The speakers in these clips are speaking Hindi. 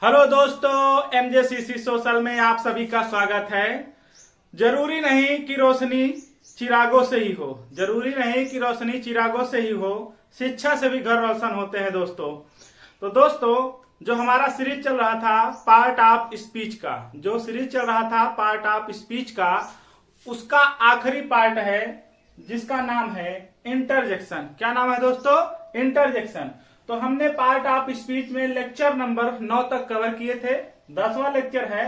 हेलो दोस्तों, एमजेसीसी सोशल में आप सभी का स्वागत है। जरूरी नहीं कि रोशनी चिरागों से ही हो, जरूरी नहीं कि रोशनी चिरागों से ही हो, शिक्षा से भी घर रोशन होते हैं दोस्तों। तो दोस्तों, जो हमारा सीरीज चल रहा था पार्ट ऑफ स्पीच का, जो सीरीज चल रहा था पार्ट ऑफ स्पीच का, उसका आखिरी पार्ट है जिसका नाम है इंटरजेक्शन। क्या नाम है दोस्तों? इंटरजेक्शन। तो हमने पार्ट ऑफ स्पीच में लेक्चर नंबर 9 तक कवर किए थे। 10वां लेक्चर है।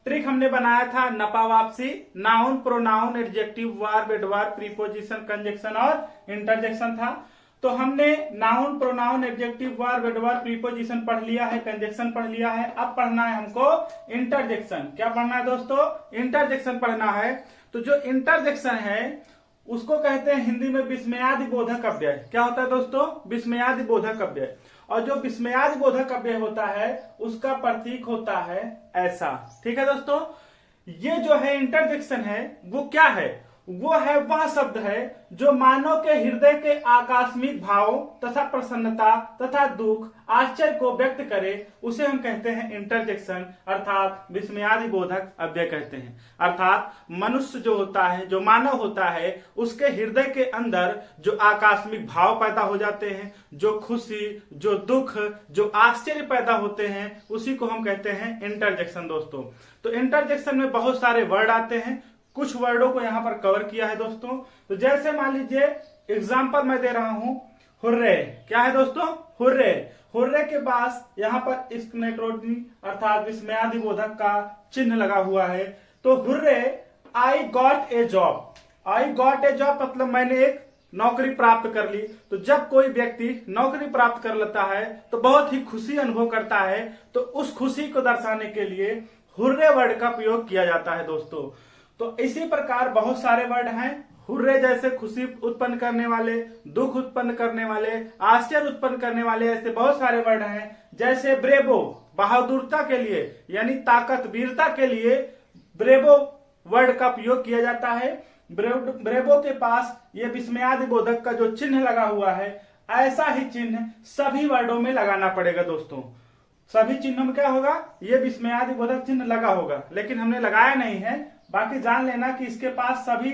ट्रिक हमने बनाया था नपा वापसी, noun, pronoun, adjective, verb, adverb, preposition, conjunction और इंटरजेक्शन था। तो हमने noun, pronoun, adjective, verb, adverb, preposition पढ़ लिया है, कंजक्शन पढ़ लिया है। अब पढ़ना है हमको इंटरजेक्शन। क्या पढ़ना है दोस्तों? इंटरजेक्शन पढ़ना है। तो जो इंटरजेक्शन है उसको कहते हैं हिंदी में विस्मयादि बोधक अव्यय। क्या होता है दोस्तों? विस्मयादि बोधक अव्यय। और जो विस्मयादि बोधक अव्यय होता है उसका प्रतीक होता है ऐसा। ठीक है दोस्तों, ये जो है इंटरजेक्शन है वो क्या है? वो है वह शब्द है जो मानव के हृदय के आकस्मिक भाव तथा प्रसन्नता तथा दुख, आश्चर्य को व्यक्त करे, उसे हम कहते हैं इंटरजेक्शन, अर्थात विस्मयादि बोधक अव्यय कहते हैं। अर्थात मनुष्य जो होता है, जो मानव होता है, उसके हृदय के अंदर जो आकस्मिक भाव पैदा हो जाते हैं, जो खुशी, जो दुख, जो आश्चर्य पैदा होते हैं, उसी को हम कहते हैं इंटरजेक्शन दोस्तों। तो इंटरजेक्शन में बहुत सारे वर्ड आते हैं, कुछ वर्डों को यहां पर कवर किया है दोस्तों। तो जैसे मान लीजिए एग्जाम्पल मैं दे रहा हूं, हुर्रे। क्या है दोस्तों? हुर्रे। हुर्रे के पास यहां पर एक्सक्लेमेटोरी अर्थात विस्मयादि बोधक का चिन्ह लगा हुआ है। तो hurray, I got a job. I got a job मतलब मैंने एक नौकरी प्राप्त कर ली। तो जब कोई व्यक्ति नौकरी प्राप्त कर लेता है तो बहुत ही खुशी अनुभव करता है। तो उस खुशी को दर्शाने के लिए हुर्रे वर्ड का प्रयोग किया जाता है दोस्तों। तो इसी प्रकार बहुत सारे वर्ड हैं। हुर्रे जैसे खुशी उत्पन्न करने वाले, दुख उत्पन्न करने वाले, आश्चर्य उत्पन्न करने वाले, ऐसे बहुत सारे वर्ड हैं। जैसे ब्रेवो, बहादुरता के लिए यानी ताकत, वीरता के लिए ब्रेवो वर्ड का प्रयोग किया जाता है। ब्रेवो के पास ये विस्मयादि बोधक का जो चिन्ह लगा हुआ है, ऐसा ही चिन्ह सभी वर्डों में लगाना पड़ेगा दोस्तों। सभी चिन्हों में क्या होगा? ये विस्मयादि बोधक चिन्ह लगा होगा, लेकिन हमने लगाया नहीं है। बाकी जान लेना कि इसके पास सभी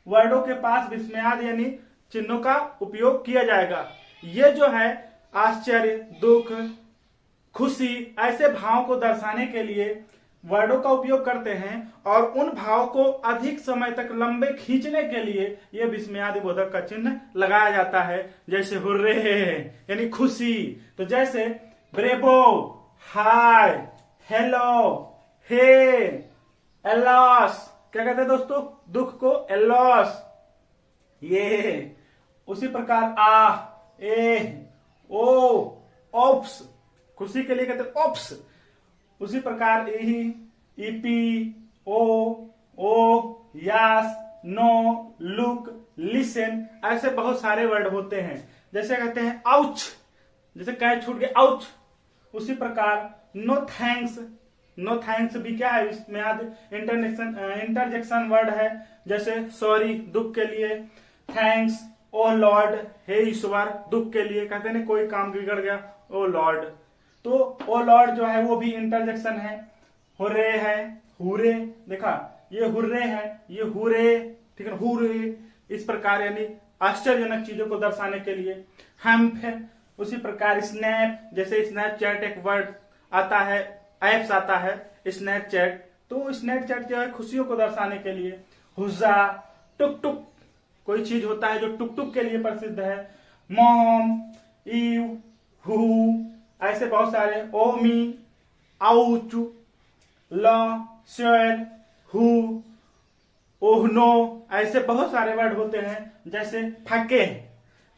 वर्डों के पास विस्मयाद यानी चिन्हों का उपयोग किया जाएगा। ये जो है आश्चर्य, दुख, खुशी, ऐसे भाव को दर्शाने के लिए वर्डों का उपयोग करते हैं। और उन भाव को अधिक समय तक लंबे खींचने के लिए ये विस्मयादि बोधक का चिन्ह लगाया जाता है। जैसे हुर्रे यानी खुशी। तो जैसे ब्रेवो, हाय, हेलो, हे, एलॉस। क्या कहते हैं दोस्तों? दुख को एलॉस। ये उसी प्रकार आ, ए, ओ, ओप्स, खुशी के लिए कहते हैं ओप्स। उसी प्रकार ई, ईपी, ओ, यास, नो, लुक, लिसन, ऐसे बहुत सारे वर्ड होते हैं। जैसे कहते हैं आउच, जैसे कहीं छूट गया आउच। उसी प्रकार नो थैंक्स, नो थैंक्स भी क्या है? इसमें आज इंटरजेक्शन वर्ड है। जैसे सॉरी, दुख के लिए, थैंक्स, ओ लॉर्ड, हे ईश्वर, दुख के लिए कहते हैं कोई काम बिगड़ गया, ओ लॉर्ड। तो ओ लॉर्ड जो है वो भी इंटरजेक्शन है। हुर्रे है, हुरे, देखा ये हुर्रे है, ये हुरे, ठीक है, हुरे। इस प्रकार यानी आश्चर्यजनक चीजों को दर्शाने के लिए। हेम्प है। उसी प्रकार स्नैप, जैसे स्नैपचैट एक वर्ड आता है, एप्स आता है स्नैपचैट। तो स्नैपचैट जो है खुशियों को दर्शाने के लिए। हुज्जा, टुक टुक, कोई चीज होता है जो टुक टुक के लिए प्रसिद्ध है। मॉम, ईव, हु, ऐसे बहुत सारे। ओमी, आउचू, ल, शेर, हु, ओहनो, ऐसे बहुत सारे वर्ड होते हैं। जैसे फके।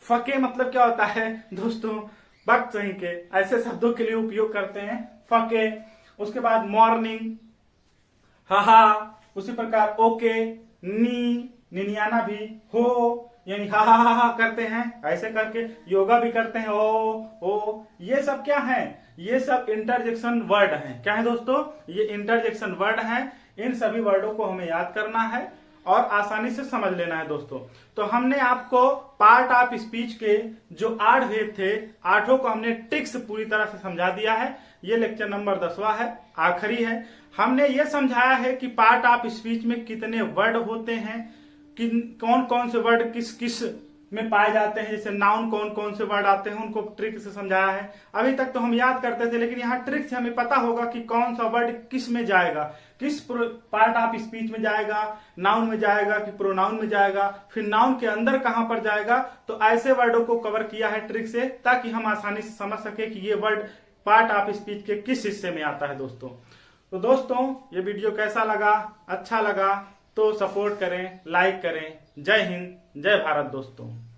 फके मतलब क्या होता है दोस्तों? वक्त सही के, ऐसे शब्दों के लिए उपयोग करते हैं फके। उसके बाद मॉर्निंग, हाहा। उसी प्रकार ओके, नी, निनियाना भी, हो यानी हा हा हा हा करते हैं, ऐसे करके योगा भी करते हैं, ओ। ये सब क्या है? ये सब इंटरजेक्शन वर्ड हैं। क्या है दोस्तों? ये इंटरजेक्शन वर्ड हैं। इन सभी वर्डों को हमें याद करना है और आसानी से समझ लेना है दोस्तों। तो हमने आपको पार्ट ऑफ स्पीच के जो 8 भेद थे, 8 को हमने ट्रिक्स पूरी तरह से समझा दिया है। ये लेक्चर नंबर 10वां है, आखिरी है। हमने ये समझाया है कि पार्ट ऑफ स्पीच में कितने वर्ड होते हैं, कि कौन कौन से वर्ड किस किस में पाए जाते हैं, जैसे नाउन कौन कौन से वर्ड आते हैं, उनको ट्रिक से समझाया है। अभी तक तो हम याद करते थे, लेकिन यहाँ ट्रिक से हमें पता होगा कि कौन सा वर्ड किस में जाएगा, किस पार्ट ऑफ स्पीच में जाएगा, नाउन में जाएगा कि प्रोनाउन में जाएगा, फिर नाउन के अंदर कहां पर जाएगा। तो ऐसे वर्डों को कवर किया है ट्रिक से, ताकि हम आसानी से समझ सके कि ये वर्ड पार्ट ऑफ स्पीच के किस हिस्से में आता है दोस्तों। तो दोस्तों ये वीडियो कैसा लगा, अच्छा लगा तो सपोर्ट करें, लाइक करें। जय हिंद, जय भारत दोस्तों।